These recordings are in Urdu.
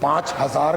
5000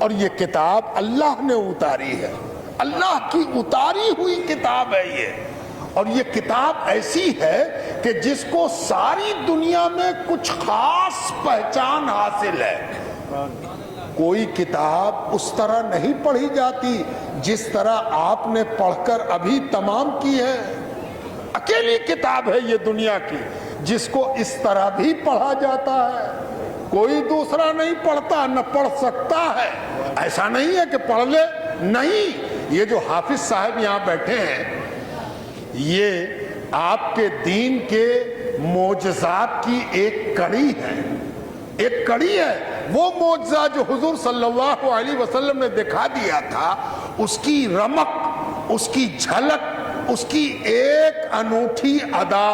اور یہ کتاب اللہ نے اتاری ہے، اللہ کی اتاری ہوئی کتاب ہے یہ، اور یہ کتاب ایسی ہے کہ جس کو ساری دنیا میں کچھ خاص پہچان حاصل ہے۔ کوئی کتاب اس طرح نہیں پڑھی جاتی جس طرح آپ نے پڑھ کر ابھی تمام کی ہے۔ اکیلی کتاب ہے یہ دنیا کی جس کو اس طرح بھی پڑھا جاتا ہے، کوئی دوسرا نہیں پڑھتا، نہ پڑھ سکتا ہے۔ ایسا نہیں ہے کہ پڑھ لے، نہیں، یہ جو حافظ صاحب یہاں بیٹھے ہیں یہ آپ کے دین کے معجزات کی ایک کڑی ہے، ایک کڑی ہے۔ وہ معجزہ جو حضور صلی اللہ علیہ وسلم نے دکھا دیا تھا، اس کی رمق، اس کی جھلک، اس کی ایک انوٹھی ادا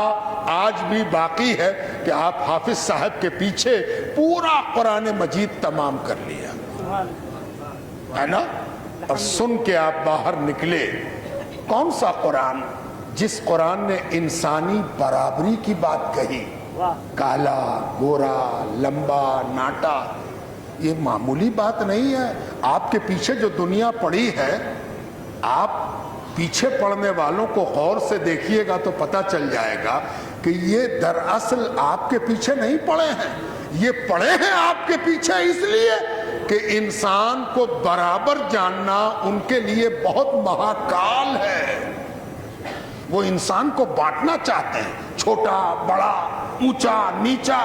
آج بھی باقی ہے کہ آپ حافظ صاحب کے پیچھے پورا قرآن مجید تمام کر لیا ہے نا، اور سن کے آپ باہر نکلے۔ کون سا قرآن؟ جس قرآن نے انسانی برابری کی بات کہی، کالا، گورا، لمبا، ناٹا، یہ معمولی بات نہیں ہے۔ آپ کے پیچھے جو دنیا پڑی ہے، آپ پیچھے پڑھنے والوں کو غور سے دیکھیے گا تو پتہ چل جائے گا کہ یہ دراصل آپ کے پیچھے نہیں پڑے ہیں، یہ پڑے ہیں آپ کے پیچھے اس لیے کہ انسان کو برابر جاننا ان کے لیے بہت مہاکال ہے۔ وہ انسان کو بانٹنا چاہتے ہیں، چھوٹا، بڑا، اونچا، نیچا۔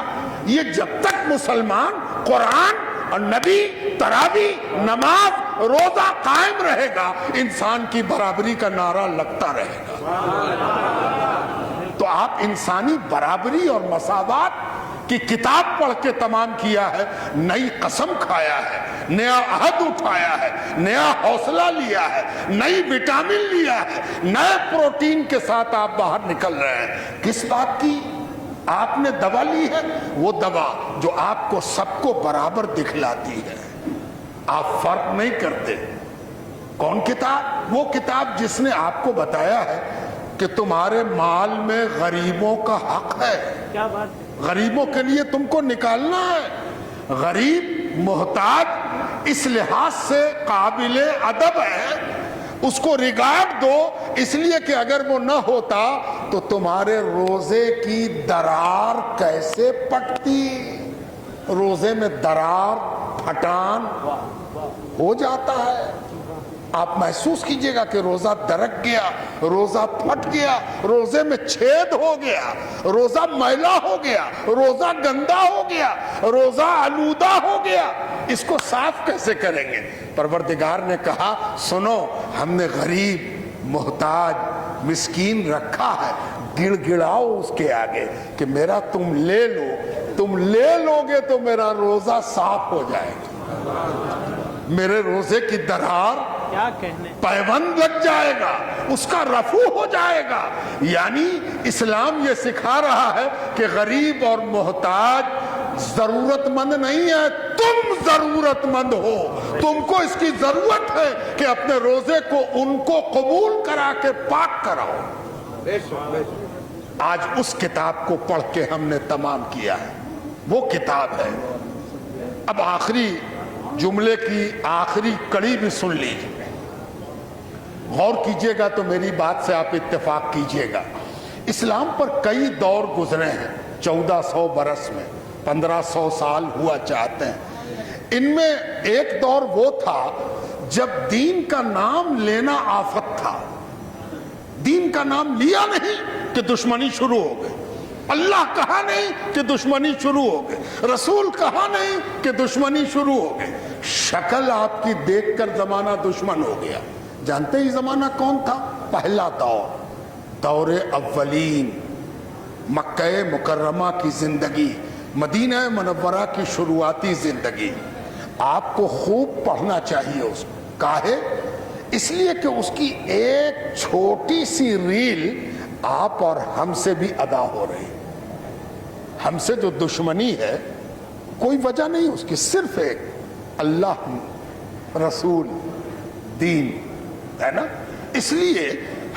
یہ جب تک مسلمان قرآن اور نبی، تراویح، نماز، روزہ قائم رہے گا، انسان کی برابری کا نعرہ لگتا رہے گا۔ تو آپ انسانی برابری اور مساوات کی کتاب پڑھ کے تمام کیا ہے، نئی قسم کھایا ہے، نیا عہد اٹھایا ہے، نیا حوصلہ لیا ہے، نئی وٹامن لیا ہے، نئے پروٹین کے ساتھ آپ باہر نکل رہے ہیں۔ کس بات کی آپ نے دوا لی ہے؟ وہ دوا جو آپ کو سب کو برابر دکھلاتی ہے، آپ فرق نہیں کرتے۔ کون کتاب؟ وہ کتاب جس نے آپ کو بتایا ہے کہ تمہارے مال میں غریبوں کا حق ہے، کیا بات ہے، غریبوں کے لیے تم کو نکالنا ہے۔ غریب، محتاج اس لحاظ سے قابل ادب ہے، اس کو ریگارڈ دو، اس لیے کہ اگر وہ نہ ہوتا تو تمہارے روزے کی درار کیسے پٹتی۔ روزے میں درار، پھٹان ہو جاتا ہے۔ آپ محسوس کیجئے گا کہ روزہ درک گیا، روزہ پھٹ گیا، روزے میں چھید ہو گیا، روزہ میلا ہو گیا، روزہ گندا ہو گیا، روزہ آلودہ ہو گیا۔ اس کو صاف کیسے کریں گے؟ پروردگار نے کہا سنو، ہم نے غریب، محتاج، مسکین رکھا ہے، گڑ گڑاؤ اس کے آگے کہ میرا تم لے لو، تم لے لوگے تو میرا روزہ صاف ہو جائے گا، میرے روزے کی درار کیا کہنے پیوند لگ جائے گا، اس کا رفع ہو جائے گا۔ یعنی اسلام یہ سکھا رہا ہے کہ غریب اور محتاج ضرورت مند نہیں ہے، تم ضرورت مند ہو، تم کو اس کی ضرورت ہے کہ اپنے روزے کو ان کو قبول کرا کے پاک کراؤ۔ آج اس کتاب کو پڑھ کے ہم نے تمام کیا ہے، وہ کتاب ہے۔ اب آخری جملے کی آخری کڑی بھی سن لیجیے، غور کیجئے گا تو میری بات سے آپ اتفاق کیجئے گا۔ اسلام پر کئی دور گزرے ہیں، 1400 برس میں، 1500 سال ہوا چاہتے ہیں۔ ان میں ایک دور وہ تھا جب دین کا نام لینا آفت تھا، دین کا نام لیا نہیں کہ دشمنی شروع ہو گئی، اللہ کہا نہیں کہ دشمنی شروع ہو گئی، رسول کہا نہیں کہ دشمنی شروع ہو گئی، شکل آپ کی دیکھ کر زمانہ دشمن ہو گیا۔ جانتے ہی زمانہ کون تھا؟ پہلا دور، دور اولین، مکہ مکرمہ کی زندگی، مدینہ منورہ کی شروعاتی زندگی۔ آپ کو خوب پڑھنا چاہیے اس کو۔ کاہے؟ اس لیے کہ اس کی ایک چھوٹی سی ریل آپ اور ہم سے بھی ادا ہو رہی، ہم سے جو دشمنی ہے کوئی وجہ نہیں اس کی، صرف ایک اللہ، رسول، دین ہے نا۔ اس لیے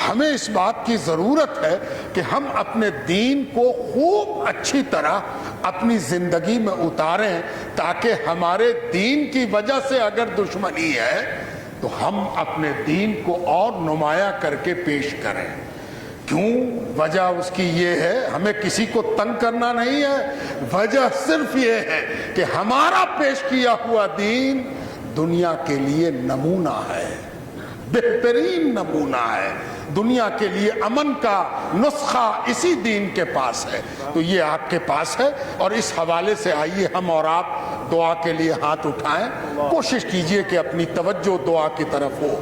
ہمیں اس بات کی ضرورت ہے کہ ہم اپنے دین کو خوب اچھی طرح اپنی زندگی میں اتاریں تاکہ ہمارے دین کی وجہ سے اگر دشمنی ہے تو ہم اپنے دین کو اور نمایاں کر کے پیش کریں۔ کیوں؟ وجہ اس کی یہ ہے، ہمیں کسی کو تنگ کرنا نہیں ہے، وجہ صرف یہ ہے کہ ہمارا پیش کیا ہوا دین دنیا کے لیے نمونہ ہے، بہترین نمونہ ہے، دنیا کے لیے امن کا نسخہ اسی دین کے پاس ہے، تو یہ آپ کے پاس ہے۔ اور اس حوالے سے آئیے ہم اور آپ دعا کے لیے ہاتھ اٹھائیں، کوشش کیجئے کہ اپنی توجہ دعا کی طرف ہو۔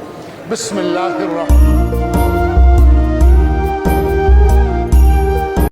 بسم اللہ الرحمن